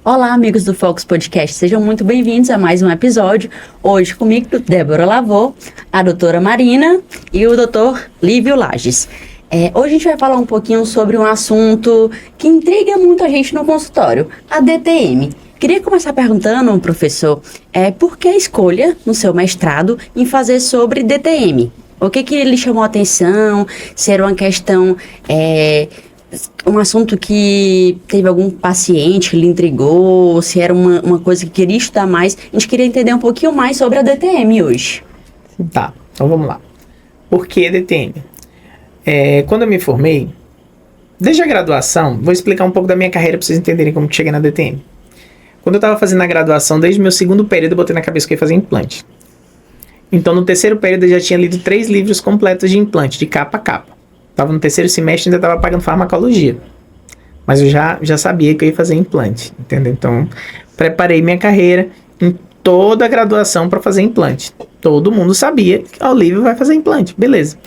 Olá, amigos do Focus Podcast, sejam muito bem-vindos a mais um episódio. Hoje comigo, Débora Lavô, a doutora Marina e o doutor Lívio Lages. Hoje a gente vai falar um pouquinho sobre um assunto que intriga muito a gente no consultório, a DTM. Queria começar perguntando, professor, por que a escolha no seu mestrado em fazer sobre DTM? O que lhe chamou a atenção? Se era uma questão... um assunto que teve algum paciente que lhe intrigou, se era uma coisa que queria estudar mais. A gente queria entender um pouquinho mais sobre a DTM hoje. Tá, então vamos lá. Por que DTM? Quando eu me formei, desde a graduação, vou explicar um pouco da minha carreira para vocês entenderem como que cheguei na DTM. Quando eu estava fazendo a graduação, desde o meu segundo período, eu botei na cabeça que eu ia fazer implante. Então, no terceiro período, eu já tinha lido 3 livros completos de implante, de capa a capa. Estava no terceiro semestre e ainda estava pagando farmacologia. Mas eu já sabia que eu ia fazer implante, entendeu? Então, preparei minha carreira em toda a graduação para fazer implante. Todo mundo sabia que a Olívia vai fazer implante, beleza.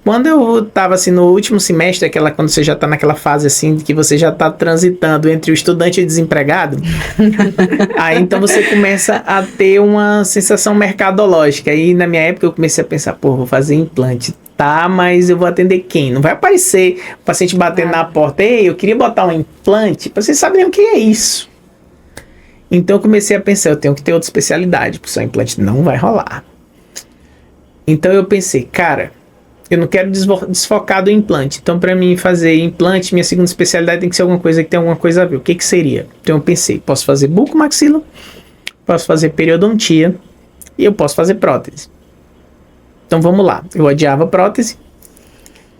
Quando eu estava assim, no último semestre, quando você já está naquela fase assim, que você já está transitando entre o estudante e o desempregado, aí então você começa a ter uma sensação mercadológica. Aí na minha época eu comecei a pensar, vou fazer implante. Tá, mas eu vou atender quem? Não vai aparecer o paciente batendo na porta. Ei, eu queria botar um implante. Vocês sabem o que é isso. Então eu comecei a pensar, eu tenho que ter outra especialidade, porque só implante não vai rolar. Então eu pensei, cara, eu não quero desfocar do implante. Então para mim fazer implante, minha segunda especialidade tem que ser alguma coisa que tem alguma coisa a ver. O que seria? Então eu pensei, posso fazer bucomaxilo, posso fazer periodontia e eu posso fazer prótese. Então vamos lá, eu odiava prótese,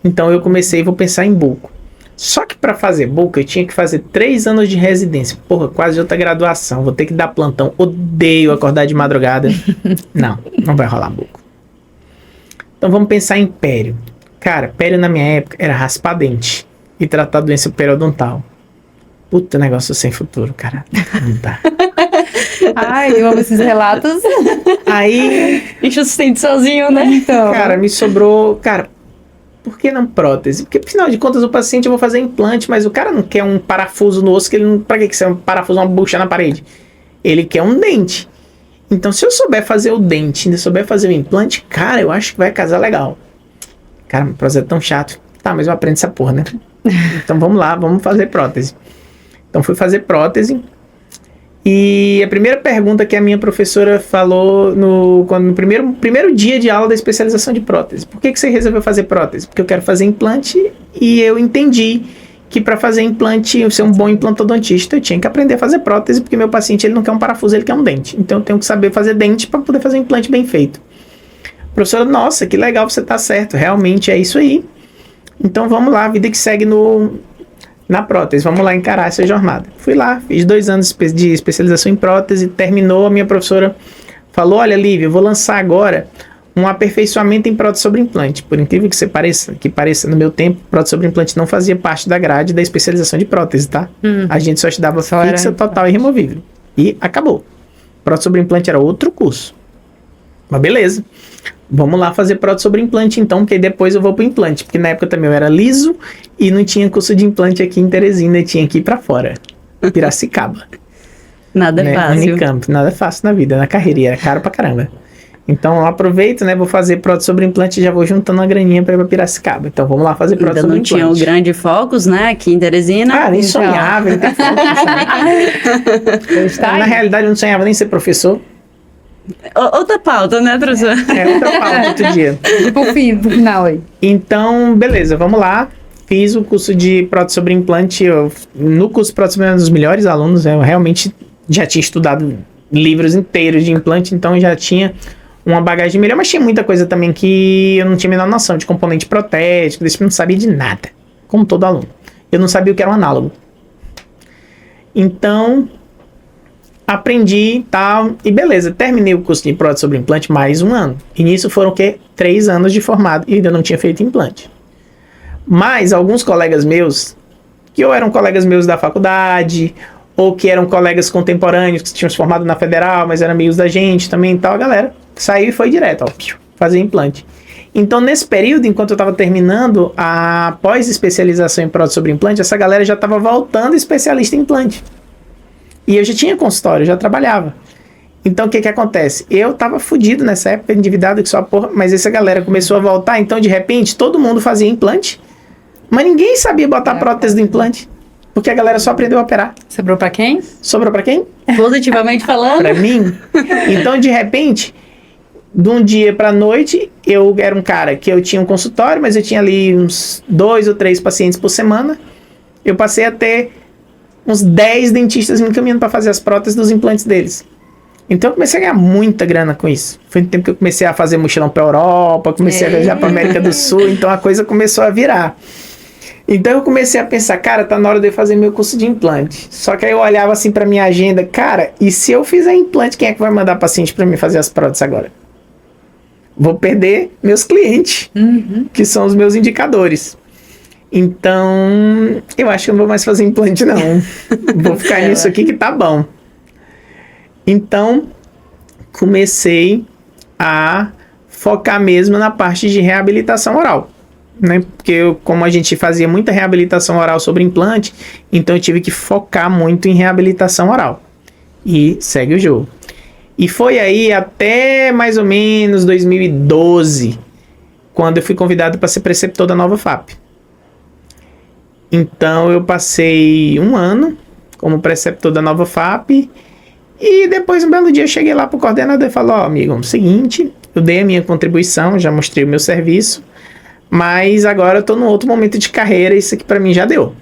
então eu vou pensar em buco. Só que para fazer buco eu tinha que fazer 3 anos de residência. Quase outra graduação, vou ter que dar plantão, odeio acordar de madrugada. Não vai rolar buco. Então vamos pensar em pério. Cara, pério na minha época era raspar dente e tratar doença periodontal. Puta, negócio sem futuro, cara. Não dá. Ai, eu amo esses relatos. Aí... Deixa eu sustento sozinho, né? Então. Cara, me sobrou... Cara, por que não prótese? Porque, afinal de contas, o paciente eu vou fazer implante, mas o cara não quer um parafuso no osso, que ele não... Pra que você é um parafuso, uma bucha na parede? Ele quer um dente. Então, se eu souber fazer o dente, ainda souber fazer o implante, cara, eu acho que vai casar legal. Cara, o processo é tão chato. Tá, mas eu aprendo essa porra, né? Então, vamos lá, vamos fazer prótese. Então, fui fazer prótese. E a primeira pergunta que a minha professora falou no primeiro dia de aula da especialização de prótese: por que você resolveu fazer prótese? Porque eu quero fazer implante e eu entendi que para fazer implante, eu ser um bom implantodontista, eu tinha que aprender a fazer prótese, porque meu paciente ele não quer um parafuso, ele quer um dente. Então eu tenho que saber fazer dente para poder fazer implante bem feito. Professora, nossa, que legal, você tá certo, realmente é isso aí. Então vamos lá, a vida que segue na prótese, vamos lá encarar essa jornada. Fui lá, fiz 2 anos de especialização em prótese, terminou, a minha professora falou: olha, Lívia, eu vou lançar agora um aperfeiçoamento em prótese sobre implante. Por incrível que pareça, no meu tempo, prótese sobre implante não fazia parte da grade da especialização de prótese, tá? A gente só estudava fixa, total e removível. E acabou. Prótese sobre implante era outro curso. Mas beleza. Vamos lá fazer prótese sobre implante então, porque depois eu vou pro implante. Porque na época também eu era liso e não tinha curso de implante aqui em Teresina, tinha que ir pra fora. Piracicaba. Nada fácil. Unicamp, nada fácil na vida, na carreira, e era caro pra caramba. Então eu aproveito, né, vou fazer prótese sobre implante e já vou juntando uma graninha pra ir pra Piracicaba. Então vamos lá fazer prótese sobre implante. Ainda não tinha o grande Focus, né, aqui em Teresina. Nem sonhava, não tem Focus. Na realidade eu não sonhava nem ser professor. Outra pauta, né, professor? Outra pauta, outro dia. Pro final aí. Então, beleza, vamos lá. Fiz o curso de prótese sobre implante. No curso de prótese sobre um dos melhores alunos, eu realmente já tinha estudado livros inteiros de implante, então já tinha uma bagagem melhor, mas tinha muita coisa também que eu não tinha a menor noção de componente protético, desse não sabia de nada, como todo aluno. Eu não sabia o que era um análogo. Então, aprendi e tal, e beleza, terminei o curso de prótese sobre implante mais 1 ano. E nisso foram o quê? 3 anos de formado e ainda não tinha feito implante. Mas alguns colegas meus, que ou eram colegas meus da faculdade, ou que eram colegas contemporâneos, que tinham se formado na federal, mas eram amigos da gente também e tal, a galera saiu e foi direto, fazer implante. Então, nesse período, enquanto eu estava terminando a pós-especialização em prótese sobre implante, essa galera já estava voltando especialista em implante. E eu já tinha consultório, eu já trabalhava. Então, o que acontece? Eu tava fudido nessa época, endividado que só porra, mas essa galera começou a voltar, então, de repente, todo mundo fazia implante, mas ninguém sabia botar prótese do implante, porque a galera só aprendeu a operar. Sobrou pra quem? Sobrou pra quem? Positivamente falando. Pra mim. Então, de repente, de um dia pra noite, eu era um cara que eu tinha um consultório, mas eu tinha ali uns 2 ou 3 pacientes por semana. Eu passei a ter uns 10 dentistas me encaminhando pra fazer as próteses dos implantes deles. Então eu comecei a ganhar muita grana com isso. Foi no tempo que eu comecei a fazer mochilão pra Europa, comecei a viajar pra América do Sul, então a coisa começou a virar. Então eu comecei a pensar, cara, tá na hora de eu fazer meu curso de implante. Só que aí eu olhava assim pra minha agenda, cara, e se eu fizer implante, quem é que vai mandar paciente pra mim fazer as próteses agora? Vou perder meus clientes, que são os meus indicadores. Então, eu acho que eu não vou mais fazer implante, não. Vou ficar nisso aqui que tá bom. Então, comecei a focar mesmo na parte de reabilitação oral, né? Porque como a gente fazia muita reabilitação oral sobre implante, então eu tive que focar muito em reabilitação oral. E segue o jogo. E foi aí até mais ou menos 2012, quando eu fui convidado para ser preceptor da Nova FAP. Então eu passei 1 ano como preceptor da Nova FAP. E depois, um belo dia, eu cheguei lá pro coordenador e falei, amigo, é o seguinte, eu dei a minha contribuição, já mostrei o meu serviço, mas agora eu tô num outro momento de carreira, isso aqui pra mim já deu.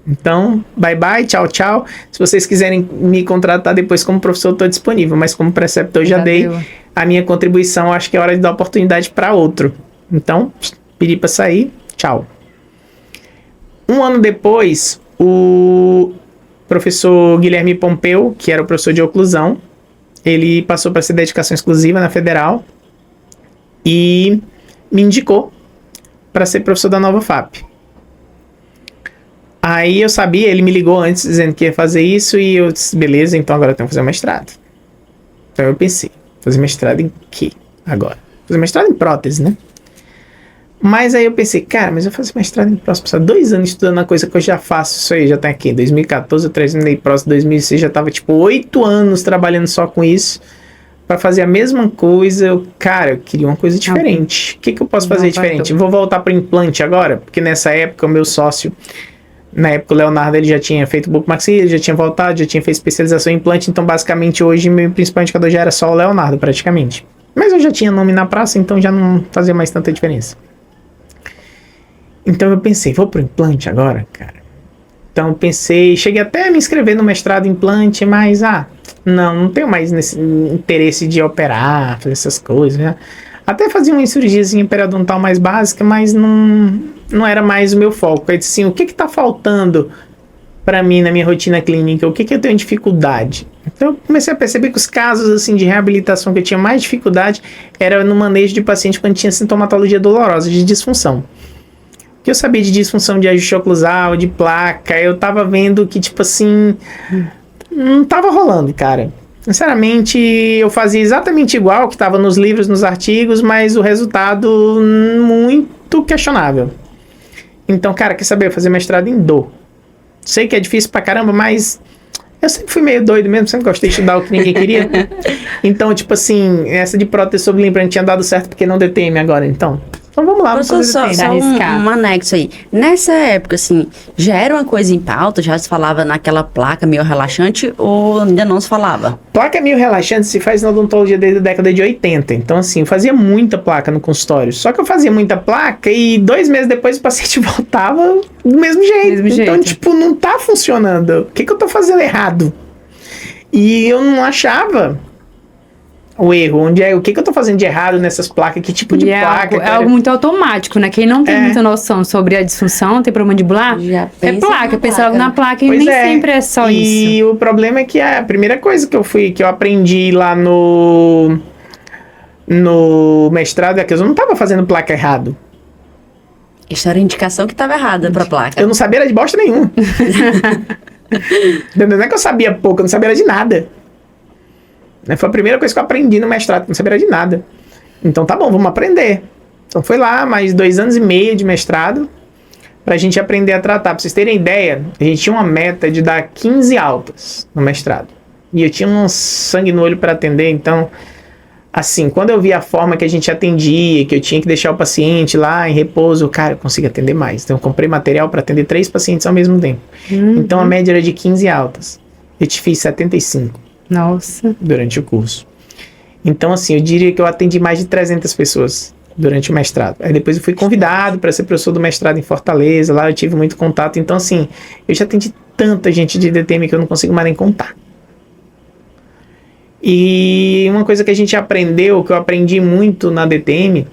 Então, bye bye, tchau, tchau. Se vocês quiserem me contratar depois como professor, eu tô disponível, mas como preceptor eu já dei a minha contribuição, acho que é hora de dar oportunidade para outro. Então, pedi pra sair, tchau. 1 ano depois, o professor Guilherme Pompeu, que era o professor de oclusão, ele passou para ser dedicação exclusiva na Federal e me indicou para ser professor da Nova FAP. Aí eu sabia, ele me ligou antes dizendo que ia fazer isso e eu disse, beleza, então agora eu tenho que fazer um mestrado. Então eu pensei, fazer mestrado em quê agora? Fazer mestrado em prótese, né? Mas aí eu pensei, cara, mas eu faço mestrado em prótese, passar 2 anos estudando uma coisa que eu já faço, isso aí já tá aqui, 2014 eu terminei prótese, 2006 já tava tipo 8 anos trabalhando só com isso, pra fazer a mesma coisa, eu queria uma coisa diferente. O que eu posso fazer diferente? Vou voltar pro implante agora, porque nessa época o meu sócio, na época o Leonardo, ele já tinha feito bucomaxia, ele já tinha voltado, já tinha feito especialização em implante, então basicamente hoje meu principal indicador já era só o Leonardo praticamente. Mas eu já tinha nome na praça, então já não fazia mais tanta diferença. Então eu pensei, vou pro implante agora, cara? Então eu pensei, cheguei até a me inscrever no mestrado em implante, mas não tenho mais nesse interesse de operar, fazer essas coisas, né? Até fazia uma cirurgiazinha periodontal mais básica, mas não era mais o meu foco. Eu disse assim, o que tá faltando para mim na minha rotina clínica? O que eu tenho dificuldade? Então eu comecei a perceber que os casos assim de reabilitação que eu tinha mais dificuldade era no manejo de paciente quando tinha sintomatologia dolorosa, de disfunção. Que eu sabia de disfunção de ajuste oclusal, de placa, eu tava vendo que, tipo assim, não tava rolando, cara. Sinceramente, eu fazia exatamente igual que tava nos livros, nos artigos, mas o resultado muito questionável. Então, cara, quer saber? Eu fazia mestrado em dor. Sei que é difícil pra caramba, mas eu sempre fui meio doido mesmo, sempre gostei de estudar o que ninguém queria. Então, tipo assim, essa de prótese sobre implante tinha dado certo porque não DTM agora, então vamos lá, vamos fazer só um anexo aí. Nessa época, assim, já era uma coisa em pauta? Já se falava naquela placa meio relaxante ou ainda não se falava? Placa meio relaxante se faz na odontologia desde a década de 80. Então, assim, eu fazia muita placa no consultório. Só que eu fazia muita placa e 2 meses depois o paciente voltava do mesmo jeito. Então, tipo, não tá funcionando. O que eu tô fazendo errado? E eu não achava o erro, o que eu tô fazendo de errado nessas placas, que tipo de placa. É algo muito automático, né? Quem não tem muita noção sobre a disfunção, tem problema mandibular, é placa, pensa logo na placa e nem sempre é só isso. E o problema é que a primeira coisa que eu aprendi lá no mestrado é que eu não tava fazendo placa errado. Isso era a indicação que tava errada pra placa. Eu não sabia era de bosta nenhuma. Não é que eu sabia pouco, eu não sabia era de nada. Foi a primeira coisa que eu aprendi no mestrado, não sabia de nada. Então tá bom, vamos aprender. Então foi lá, mais 2 anos e meio de mestrado, pra gente aprender a tratar. Pra vocês terem ideia, a gente tinha uma meta de dar 15 altas no mestrado. E eu tinha um sangue no olho para atender, então, assim, quando eu vi a forma que a gente atendia, que eu tinha que deixar o paciente lá em repouso, cara, eu consigo atender mais. Então, eu comprei material para atender 3 pacientes ao mesmo tempo. Então, a média era de 15 altas. Eu te fiz 75. Nossa. Durante o curso. Então, assim, eu diria que eu atendi mais de 300 pessoas durante o mestrado. Aí depois eu fui convidado para ser professor do mestrado em Fortaleza, lá eu tive muito contato. Então, assim, eu já atendi tanta gente de DTM que eu não consigo mais nem contar. E uma coisa que a gente aprendeu, que eu aprendi muito na DTM,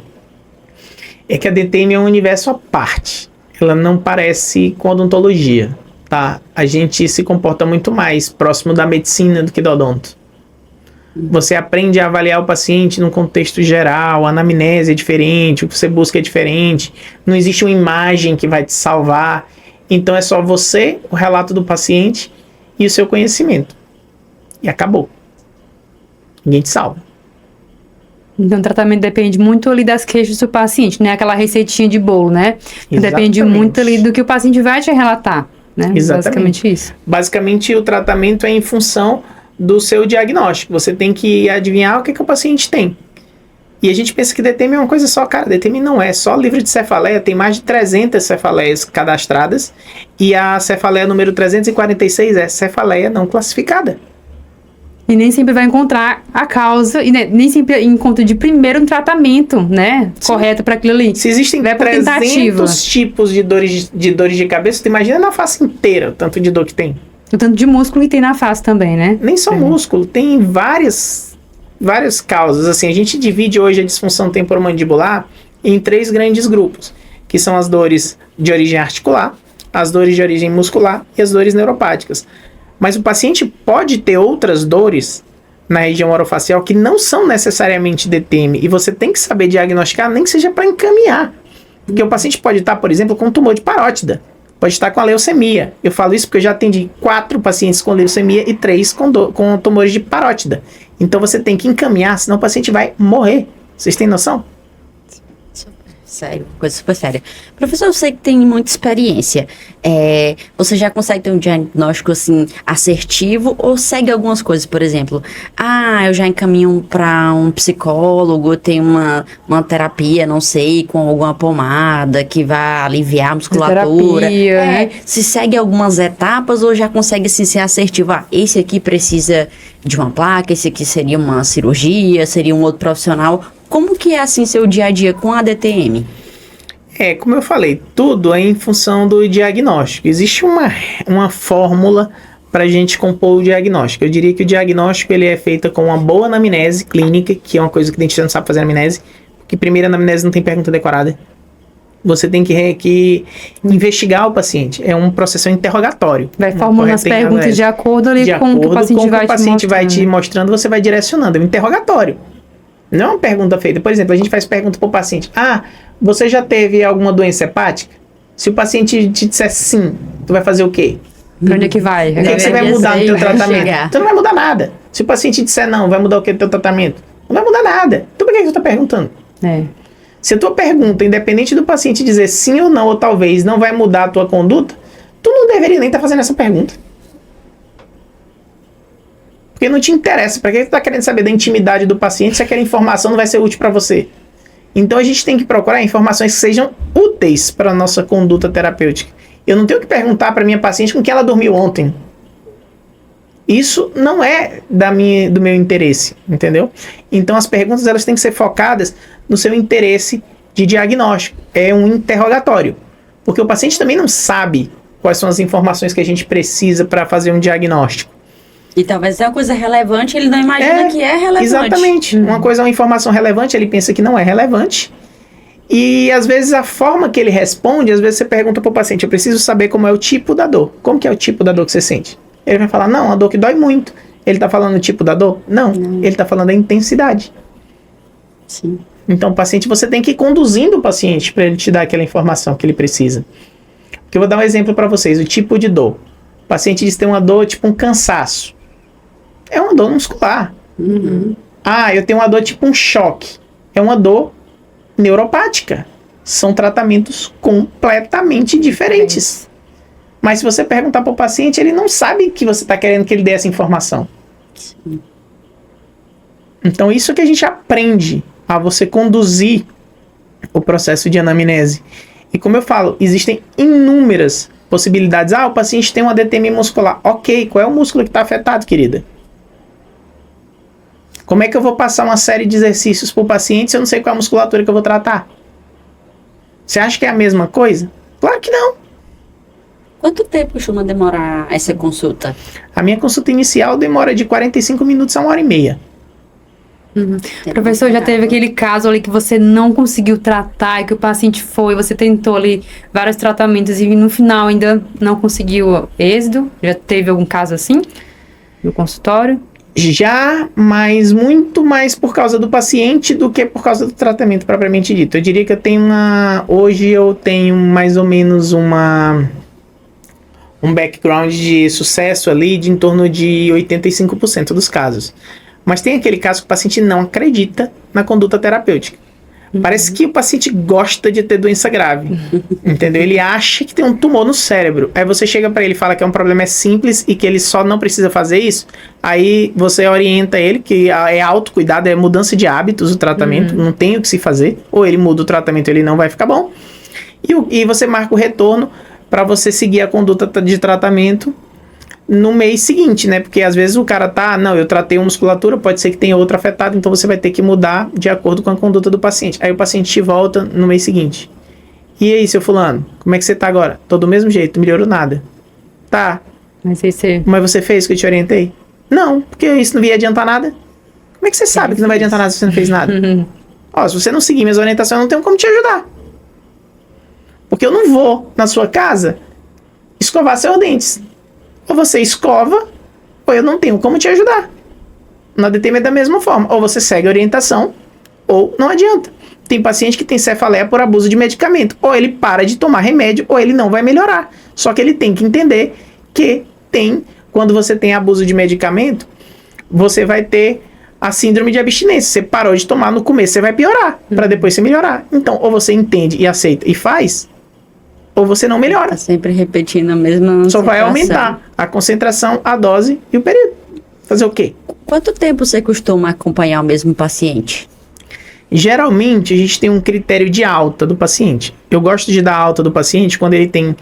é que a DTM é um universo à parte. Ela não parece com odontologia, tá? A gente se comporta muito mais próximo da medicina do que do odonto. Você aprende a avaliar o paciente num contexto geral, a anamnese é diferente, o que você busca é diferente, não existe uma imagem que vai te salvar. Então é só você, o relato do paciente e o seu conhecimento. E acabou. Ninguém te salva. Então, o tratamento depende muito ali das queixas do paciente, né? Aquela receitinha de bolo, né? Depende muito ali do que o paciente vai te relatar, né? Exatamente. Basicamente isso. Basicamente, o tratamento é em função do seu diagnóstico. Você tem que adivinhar o que o paciente tem. E a gente pensa que DTM é uma coisa só, cara. DTM não é. Só livro de cefaleia tem mais de 300 cefaleias cadastradas. E a cefaleia número 346 é cefaleia não classificada. E nem sempre vai encontrar a causa, e nem sempre encontra de primeiro um tratamento, né? Sim. Correto para aquilo ali. Se existem 300 tipos de dores de cabeça, tu imagina na face inteira o tanto de dor que tem. O tanto de músculo que tem na face também, né? Nem só músculo, tem várias causas. Assim, a gente divide hoje a disfunção temporomandibular em 3 grandes grupos, que são as dores de origem articular, as dores de origem muscular e as dores neuropáticas. Mas o paciente pode ter outras dores na região orofacial que não são necessariamente DTM. E você tem que saber diagnosticar, nem que seja para encaminhar. Porque o paciente pode estar, por exemplo, com tumor de parótida. Pode estar com a leucemia. Eu falo isso porque eu já atendi 4 pacientes com leucemia e 3 com tumores de parótida. Então você tem que encaminhar, senão o paciente vai morrer. Vocês têm noção? Sério, coisa super séria. Professor, eu sei que tem muita experiência. Você já consegue ter um diagnóstico, assim, assertivo ou segue algumas coisas? Por exemplo, eu já encaminho para um psicólogo, tem uma terapia, não sei, com alguma pomada que vai aliviar a musculatura. Terapia. Se segue algumas etapas ou já consegue, assim, ser assertivo? Esse aqui precisa de uma placa, esse aqui seria uma cirurgia, seria um outro profissional. Como que é, assim, seu dia a dia com a DTM? Como eu falei, tudo é em função do diagnóstico. Existe uma fórmula para a gente compor o diagnóstico. Eu diria que o diagnóstico ele é feito com uma boa anamnese clínica, que é uma coisa que o dentista não sabe fazer anamnese, porque primeiro a anamnese não tem pergunta decorada. Você tem que investigar o paciente. É um processo interrogatório. Vai formulando as perguntas de acordo ali com o que o paciente vai te mostrando, você vai direcionando. É um interrogatório. Não é uma pergunta feita. Por exemplo, a gente faz pergunta para o paciente. Você já teve alguma doença hepática? Se o paciente te disser sim, tu vai fazer o quê? Pra onde é que vai? O que você vai mudar no teu tratamento? Tu não vai mudar nada. Se o paciente disser não, vai mudar o que no teu tratamento? Não vai mudar nada. Então por que você tá perguntando? Se a tua pergunta, independente do paciente dizer sim ou não, ou talvez não vai mudar a tua conduta, tu não deveria nem estar fazendo essa pergunta. Porque não te interessa. Para que você está querendo saber da intimidade do paciente se aquela informação não vai ser útil para você? Então a gente tem que procurar informações que sejam úteis para a nossa conduta terapêutica. Eu não tenho que perguntar para minha paciente com quem ela dormiu ontem. Isso não é do meu interesse, entendeu? Então as perguntas elas têm que ser focadas no seu interesse de diagnóstico. É um interrogatório. Porque o paciente também não sabe quais são as informações que a gente precisa para fazer um diagnóstico. E talvez seja uma coisa relevante, ele não imagina que é relevante. Exatamente. Uma coisa é uma informação relevante, ele pensa que não é relevante. E às vezes a forma que ele responde, às vezes você pergunta para o paciente, eu preciso saber como é o tipo da dor. Como que é o tipo da dor que você sente? Ele vai falar, não, a dor que dói muito. Ele está falando o tipo da dor? Não. Ele está falando a intensidade. Sim. Então o paciente, você tem que ir conduzindo o paciente para ele te dar aquela informação que ele precisa. Porque eu vou dar um exemplo para vocês, o tipo de dor. O paciente diz que tem uma dor tipo um cansaço. É uma dor muscular. Eu tenho uma dor tipo um choque. É uma dor neuropática. são tratamentos completamente diferentes. Mas se você perguntar para o paciente, ele não sabe que você está querendo que ele dê essa informação. Sim. Então, isso que a gente aprende a você conduzir o processo de anamnese. E como eu falo, existem inúmeras possibilidades. O paciente tem uma DTM muscular. Ok, qual é o músculo que está afetado, querida? Como é que eu vou passar uma série de exercícios para o paciente se eu não sei qual é a musculatura que eu vou tratar? Você acha que é a mesma coisa? Claro que não. Quanto tempo costuma demorar essa consulta? A minha consulta inicial demora de 45 minutos a 1h30. Professor, já teve aquele caso ali que você não conseguiu tratar e que o paciente foi, você tentou ali vários tratamentos e no final ainda não conseguiu êxito? Já teve algum caso assim no consultório? Já, mas muito mais por causa do paciente do que por causa do tratamento propriamente dito. Eu diria que hoje eu tenho mais ou menos um background de sucesso ali de em torno de 85% dos casos. Mas tem aquele caso que o paciente não acredita na conduta terapêutica. Parece que o paciente gosta de ter doença grave, entendeu? Ele acha que tem um tumor no cérebro. Aí você chega pra ele e fala que é um problema simples e que ele só não precisa fazer isso. Aí você orienta ele que é autocuidado, é mudança de hábitos o tratamento, não tem o que se fazer. Ou ele muda o tratamento, ele não vai ficar bom. E você marca o retorno para você seguir a conduta de tratamento no mês seguinte, né? Porque às vezes o cara eu tratei uma musculatura, pode ser que tenha outra afetada, então você vai ter que mudar de acordo com a conduta do paciente. Aí o paciente volta no mês seguinte. E aí, seu fulano, como é que você tá agora? Tô do mesmo jeito, não melhorou nada. Tá. Mas você fez o que eu te orientei? Não, porque isso não ia adiantar nada. Como é que você sabe que não vai adiantar nada se você não fez nada? Se você não seguir minhas orientações, eu não tenho como te ajudar. Porque eu não vou na sua casa escovar seus dentes. Ou você escova, ou eu não tenho como te ajudar. Na DTM é da mesma forma. Ou você segue a orientação, ou não adianta. Tem paciente que tem cefaleia por abuso de medicamento. Ou ele para de tomar remédio, ou ele não vai melhorar. Só que ele tem que entender que quando você tem abuso de medicamento, você vai ter a síndrome de abstinência. Você parou de tomar no começo, você vai piorar, para depois você melhorar. Então, ou você entende e aceita e faz, ou você não melhora. Tá sempre repetindo a mesma Só vai aumentar a concentração, a dose e o período. Fazer o quê? Quanto tempo você costuma acompanhar o mesmo paciente? Geralmente, a gente tem um critério de alta do paciente. Eu gosto de dar alta do paciente quando ele tem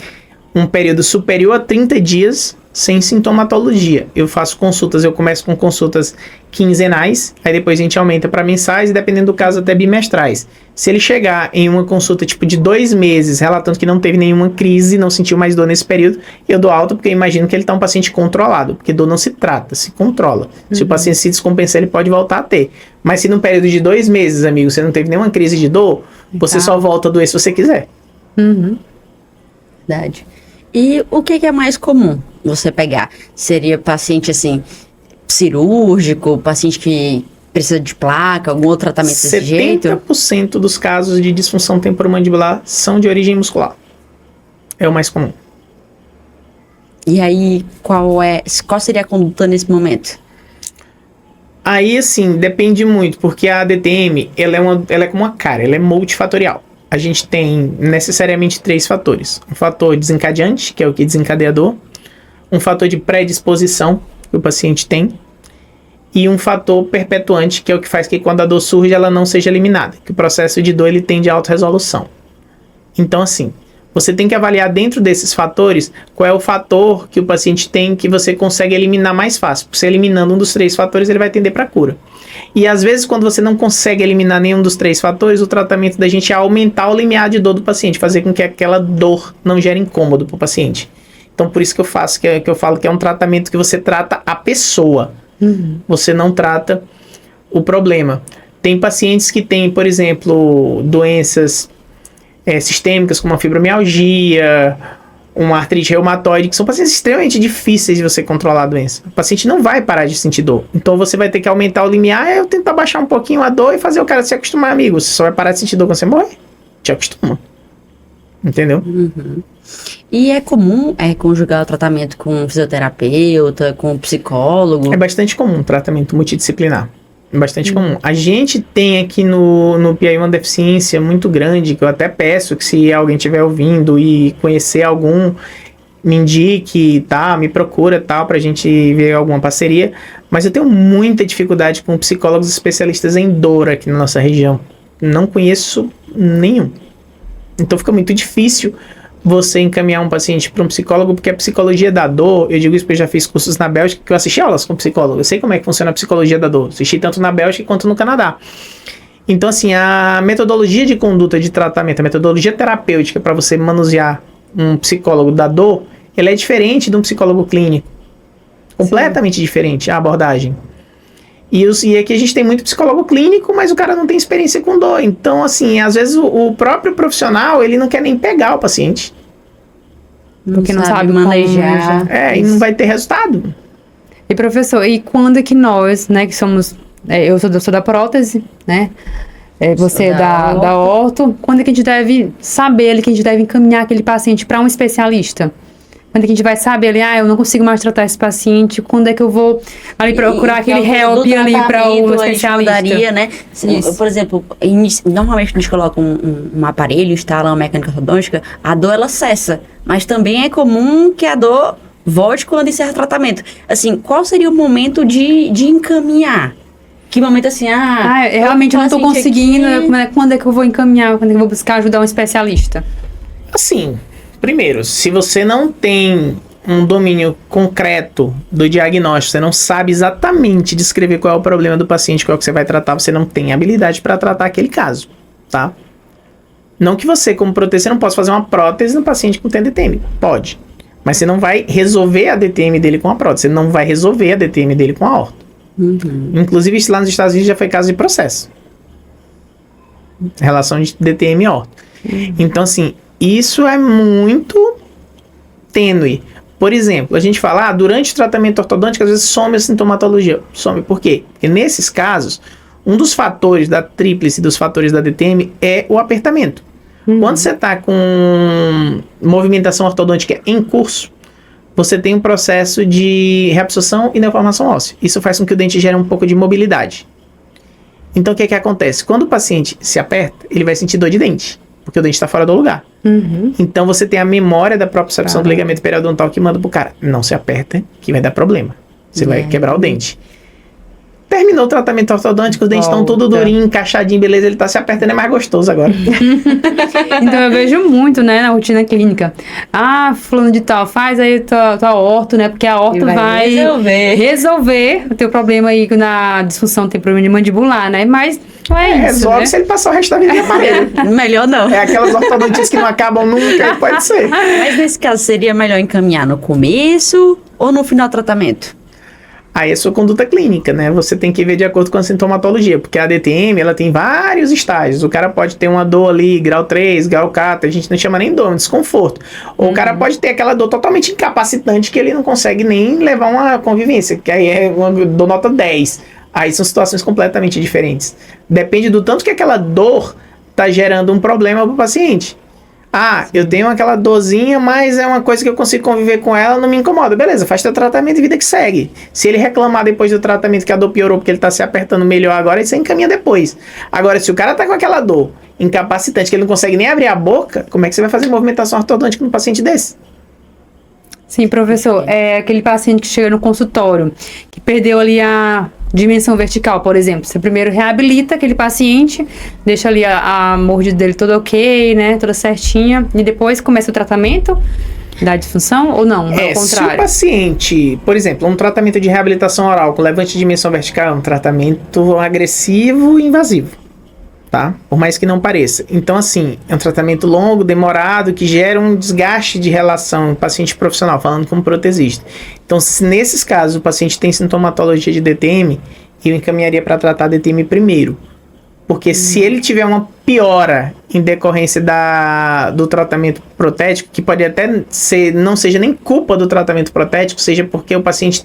um período superior a 30 dias sem sintomatologia. Eu faço consultas, eu começo com consultas quinzenais, aí depois a gente aumenta para mensais e, dependendo do caso, até bimestrais. Se ele chegar em uma consulta tipo de 2 meses, relatando que não teve nenhuma crise, não sentiu mais dor nesse período, eu dou alta porque eu imagino que ele está um paciente controlado, porque dor não se trata, se controla. Se o paciente se descompensar, ele pode voltar a ter. Mas se num período de 2 meses, amigo, você não teve nenhuma crise de dor, você só volta a doer se você quiser. Verdade. E o que é mais comum você pegar? Seria paciente, assim, cirúrgico, paciente que precisa de placa, algum outro tratamento desse jeito? 70% dos casos de disfunção temporomandibular são de origem muscular. É o mais comum. E aí, qual seria a conduta nesse momento? Aí, assim, depende muito, porque a DTM, ela é como uma cara, ela é multifatorial. A gente tem necessariamente 3 fatores. Um fator desencadeante, que é o que desencadeia a dor. Um fator de predisposição, que o paciente tem. E um fator perpetuante, que é o que faz que quando a dor surge, ela não seja eliminada. Que o processo de dor, ele tem de autorresolução. Então, assim, você tem que avaliar dentro desses fatores qual é o fator que o paciente tem que você consegue eliminar mais fácil. Você eliminando um dos 3 fatores, ele vai tender para a cura. E às vezes, quando você não consegue eliminar nenhum dos 3 fatores, o tratamento da gente é aumentar o limiar de dor do paciente, fazer com que aquela dor não gere incômodo para o paciente. Então, por isso que eu falo que é um tratamento que você trata a pessoa. Você não trata o problema. Tem pacientes que têm, por exemplo, doenças sistêmicas, como a fibromialgia, uma artrite reumatoide, que são pacientes extremamente difíceis de você controlar a doença. O paciente não vai parar de sentir dor. Então você vai ter que aumentar o limiar, eu tentar baixar um pouquinho a dor e fazer o cara se acostumar, amigo. Você só vai parar de sentir dor quando você morrer. Te acostuma. Entendeu? E é comum conjugar o tratamento com um fisioterapeuta, com um psicólogo? É bastante comum o tratamento multidisciplinar. Bastante comum. A gente tem aqui no Piauí uma deficiência muito grande, que eu até peço que se alguém estiver ouvindo e conhecer algum, me indique, tá? Me procura, tal, pra gente ver alguma parceria. Mas eu tenho muita dificuldade com psicólogos especialistas em dor aqui na nossa região. Não conheço nenhum. Então fica muito difícil você encaminhar um paciente para um psicólogo, porque a psicologia da dor, eu digo isso porque eu já fiz cursos na Bélgica, que eu assisti aulas com psicólogo, eu sei como é que funciona a psicologia da dor, assisti tanto na Bélgica quanto no Canadá. Então, assim, a metodologia de conduta de tratamento, a metodologia terapêutica para você manusear um psicólogo da dor, ela é diferente de um psicólogo clínico. Completamente diferente a abordagem. E aqui a gente tem muito psicólogo clínico, mas o cara não tem experiência com dor. Então, assim, às vezes o próprio profissional, ele não quer nem pegar o paciente. Porque não sabe manejar. E não vai ter resultado. E professor, e quando é que nós, né, que somos... eu sou da prótese, né? Você é da orto. Quando é que a gente deve saber que a gente deve encaminhar aquele paciente para um especialista? Quando é que a gente vai saber ali, eu não consigo mais tratar esse paciente, quando é que eu vou ali procurar aquele help ali para o especialista? Né? Por exemplo, normalmente a gente coloca um aparelho, instala uma mecânica ortodôntica, a dor ela cessa, mas também é comum que a dor volte quando encerra o tratamento. Assim, qual seria o momento de encaminhar? Que momento assim, realmente eu não estou conseguindo, quando é que eu vou encaminhar, quando é que eu vou buscar ajudar um especialista? Assim... Primeiro, se você não tem um domínio concreto do diagnóstico, você não sabe exatamente descrever qual é o problema do paciente, qual é que você vai tratar, você não tem habilidade para tratar aquele caso, tá? Não que você, como protetor, você não possa fazer uma prótese no paciente com TDTM. Pode. Mas você não vai resolver a DTM dele com a prótese, você não vai resolver a DTM dele com a orto. Inclusive, isso lá nos Estados Unidos já foi caso de processo. Relação de DTM e orto. Então, assim... Isso é muito tênue. Por exemplo, a gente fala, durante o tratamento ortodôntico, às vezes some a sintomatologia. Some por quê? Porque nesses casos, um dos fatores da tríplice, dos fatores da DTM, é o apertamento. Quando você está com movimentação ortodôntica em curso, você tem um processo de reabsorção e neoformação óssea. Isso faz com que o dente gere um pouco de mobilidade. Então, o que acontece? Quando o paciente se aperta, ele vai sentir dor de dente, porque o dente está fora do lugar. Então você tem a memória da propriocepção do ligamento periodontal que manda pro cara, não se aperta que vai dar problema, você vai quebrar o dente. Terminou o tratamento ortodôntico, os dentes estão tudo durinho, encaixadinho, beleza, ele tá se apertando, é mais gostoso agora. Então eu vejo muito, né, na rotina clínica. Fulano de tal, faz aí tua orto, né, porque a orto vai resolver o teu problema aí na disfunção, tem problema de mandibular, né, mas não é isso, resolve, né? Se ele passar o resto da vida em aparelho. Melhor não. É aquelas ortodontias que não acabam nunca, pode ser. Mas nesse caso, seria melhor encaminhar no começo ou no final do tratamento? Aí é sua conduta clínica, né? Você tem que ver de acordo com a sintomatologia, porque a DTM, ela tem vários estágios. O cara pode ter uma dor ali, grau 3, grau 4, a gente não chama nem dor, é um desconforto. Ou o cara pode ter aquela dor totalmente incapacitante que ele não consegue nem levar uma convivência, que aí é uma dor nota 10. Aí são situações completamente diferentes. Depende do tanto que aquela dor tá gerando um problema pro paciente. Eu tenho aquela dorzinha, mas é uma coisa que eu consigo conviver com ela, não me incomoda. Beleza, faz teu tratamento e vida que segue. Se ele reclamar depois do tratamento que a dor piorou porque ele tá se apertando melhor agora, você encaminha depois. Agora, se o cara tá com aquela dor incapacitante, que ele não consegue nem abrir a boca, como é que você vai fazer movimentação ortodôntica num paciente desse? Sim, professor, é aquele paciente que chega no consultório, que perdeu ali a dimensão vertical, por exemplo. Você primeiro reabilita aquele paciente, deixa ali a mordida dele toda ok, né, toda certinha, e depois começa o tratamento da disfunção ou não? Ao contrário. Se o paciente, por exemplo, um tratamento de reabilitação oral com levante de dimensão vertical é um tratamento agressivo e invasivo. Tá? Por mais que não pareça. Então, assim, é um tratamento longo, demorado, que gera um desgaste de relação paciente profissional, falando como protesista. Então, se nesses casos o paciente tem sintomatologia de DTM, eu encaminharia para tratar DTM primeiro. Porque se ele tiver uma piora em decorrência do tratamento protético, que pode até ser, não seja nem culpa do tratamento protético, seja porque o paciente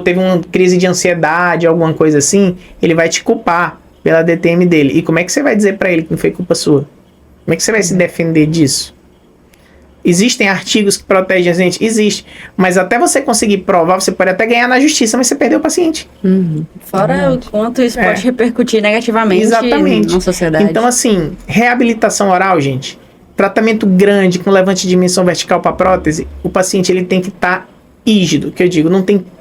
teve uma crise de ansiedade, alguma coisa assim, ele vai te culpar pela DTM dele. E como é que você vai dizer pra ele que não foi culpa sua? Como é que você vai se defender disso? Existem artigos que protegem a gente? Existe. Mas até você conseguir provar, você pode até ganhar na justiça, mas você perdeu o paciente. Fora o quanto isso pode repercutir negativamente na sociedade. Então, assim, reabilitação oral, gente, tratamento grande com levante de dimensão vertical para prótese, o paciente ele tem que estar rígido, que eu digo,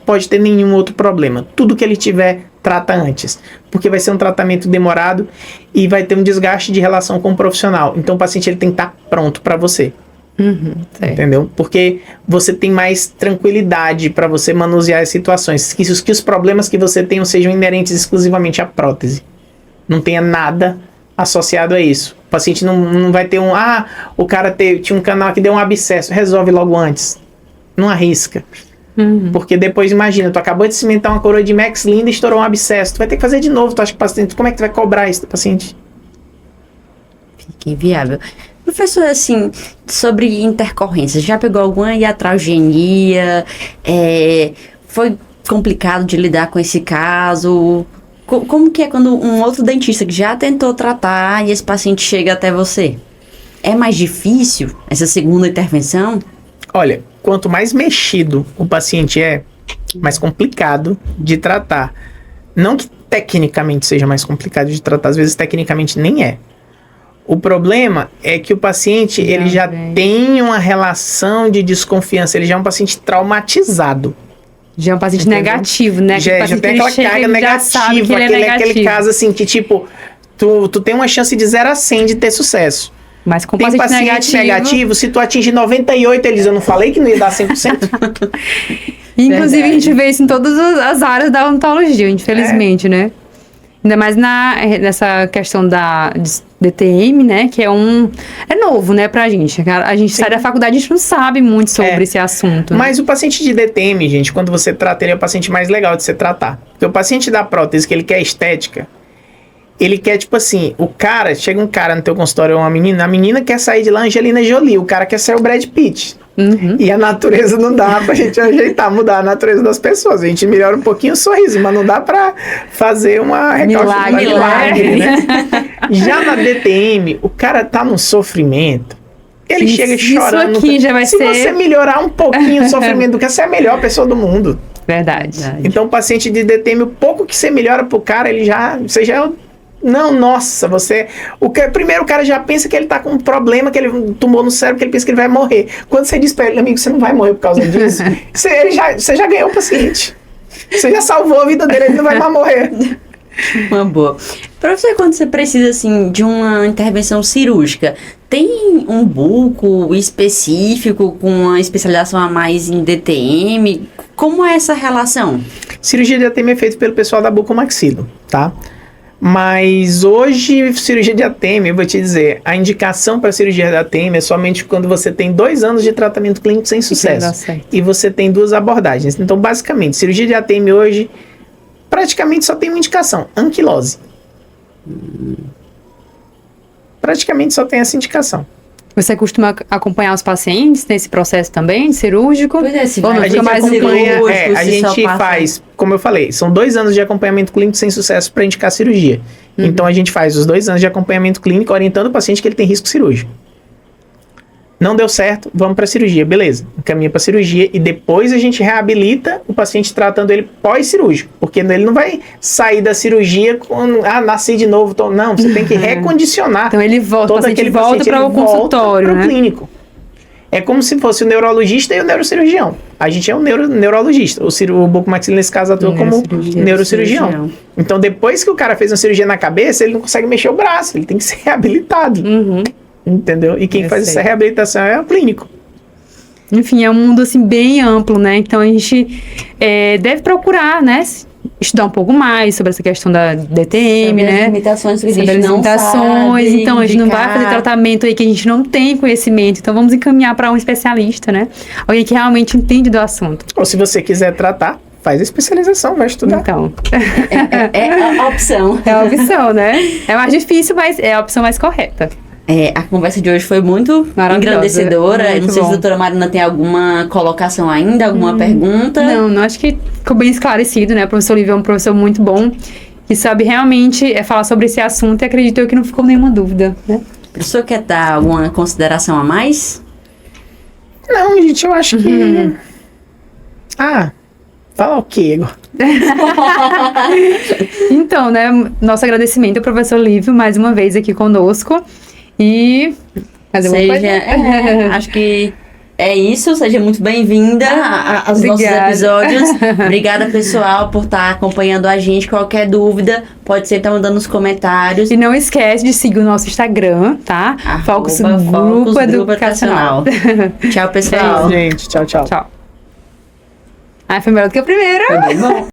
pode ter nenhum outro problema. Tudo que ele tiver, trata antes. Porque vai ser um tratamento demorado e vai ter um desgaste de relação com o profissional. Então, o paciente ele tem que estar pronto para você. Entendeu? Porque você tem mais tranquilidade para você manusear as situações. Que os problemas que você tenha sejam inerentes exclusivamente à prótese. Não tenha nada associado a isso. O paciente não vai ter o cara tinha um canal que deu um abscesso. Resolve logo antes. Não arrisca. Porque depois, imagina, tu acabou de cimentar uma coroa de Max linda e estourou um abscesso. Tu vai ter que fazer de novo. Tu acha que o paciente, como é que tu vai cobrar isso do paciente? Fica inviável. Professor, assim, sobre intercorrências, já pegou alguma iatrogenia? Foi complicado de lidar com esse caso? Como que é quando um outro dentista que já tentou tratar e esse paciente chega até você? É mais difícil essa segunda intervenção? Olha, quanto mais mexido o paciente mais complicado de tratar. Não que tecnicamente seja mais complicado de tratar, às vezes tecnicamente nem é. O problema é que o paciente ele já tem uma relação de desconfiança, ele já é um paciente traumatizado. Já é um paciente negativo, né? Já tem aquela carga negativa, aquele caso assim que tipo, tu tem uma chance de 0 a 100 de ter sucesso. Mas com tem paciente negativo, se tu atingir 98, ele diz, eu não falei que não ia dar 100%? Inclusive, a gente vê isso em todas as áreas da odontologia, infelizmente, né? Ainda mais nessa questão da DTM, né? Que é novo, né, pra gente. A gente sai da faculdade, a gente não sabe muito sobre esse assunto. Mas o paciente de DTM, gente, quando você trata, ele é o paciente mais legal de você tratar. Porque o paciente da prótese, que ele quer estética, ele quer, tipo assim, chega um cara no teu consultório, a menina quer sair de lá Angelina Jolie, o cara quer ser o Brad Pitt. E a natureza não dá pra gente ajeitar, mudar a natureza das pessoas. A gente melhora um pouquinho o sorriso, mas não dá pra fazer uma milagre, né? Já na DTM, o cara tá num sofrimento, ele chega chorando. Isso aqui já vai Se você melhorar um pouquinho o sofrimento do que você é a melhor pessoa do mundo. Verdade. Então, o paciente de DTM, o pouco que você melhora pro cara, você já é não, nossa, primeiro o cara já pensa que ele tá com um problema, que ele tumor no cérebro, que ele pensa que ele vai morrer. Quando você diz pra ele, amigo, você não vai morrer por causa disso, você já ganhou o paciente. Você já salvou a vida dele, ele não vai mais morrer. Uma boa. Professor, quando você precisa, assim, de uma intervenção cirúrgica, tem um buco específico com uma especialização a mais em DTM? Como é essa relação? Cirurgia de DTM é feita pelo pessoal da bucomaxilo, tá? Mas hoje, cirurgia de ATM, eu vou te dizer, a indicação para cirurgia de ATM é somente quando você tem 2 anos de tratamento clínico sem sucesso. E você tem 2 abordagens. Então, basicamente, cirurgia de ATM hoje, praticamente só tem uma indicação, anquilose. Praticamente só tem essa indicação. Você costuma acompanhar os pacientes nesse processo também, cirúrgico? Pois é, se ou não, a gente mais acompanha, a gente faz, como eu falei, são 2 anos de acompanhamento clínico sem sucesso para indicar cirurgia. Então a gente faz os 2 anos de acompanhamento clínico orientando o paciente que ele tem risco cirúrgico. Não deu certo, vamos para cirurgia, beleza. Encaminha para cirurgia e depois a gente reabilita o paciente tratando ele pós-cirúrgico. Porque ele não vai sair da cirurgia com, nasci de novo. Não, você tem que recondicionar. Então ele volta, o paciente volta para o consultório, para o clínico. É como se fosse o neurologista e o neurocirurgião. A gente é um neurologista. O bucomaxilo, nesse caso, atua como neurocirurgião. Então, depois que o cara fez uma cirurgia na cabeça, ele não consegue mexer o braço. Ele tem que ser reabilitado. Entendeu? E quem faz essa reabilitação é o clínico. Enfim, é um mundo, assim, bem amplo, né? Então, a gente deve procurar, né? Estudar um pouco mais sobre essa questão da DTM, sobre né? As limitações que a gente sobre as não limitações. sabe Então, a gente não vai indicar. fazer tratamento aí que a gente não tem conhecimento. Então, vamos encaminhar para um especialista, né? Alguém que realmente entende do assunto. Ou se você quiser tratar, faz a especialização, vai estudar. Então. É a opção. É a opção, né? É mais difícil, mas é a opção mais correta. A conversa de hoje foi muito engrandecedora. Não sei se a doutora Marina tem alguma colocação ainda, alguma pergunta. Não, acho que ficou bem esclarecido, né? O professor Lívio é um professor muito bom, que sabe realmente falar sobre esse assunto e acredito eu que não ficou nenhuma dúvida, né? O professor quer dar alguma consideração a mais? Não, gente, eu acho que... Ah, fala o quê agora? Então, né, nosso agradecimento ao professor Lívio, mais uma vez aqui conosco. E... fazer uma coisa? Acho que é isso. Seja muito bem-vinda aos nossos Obrigada. episódios. Obrigada, pessoal, por estar acompanhando a gente. Qualquer dúvida, pode sempre estar mandando nos comentários. E não esquece de seguir o nosso Instagram, tá? Focus Grupo Educacional. Tchau, pessoal. Gente, tchau, tchau. Tchau. Ai, foi melhor do que a primeira. Foi bem bom.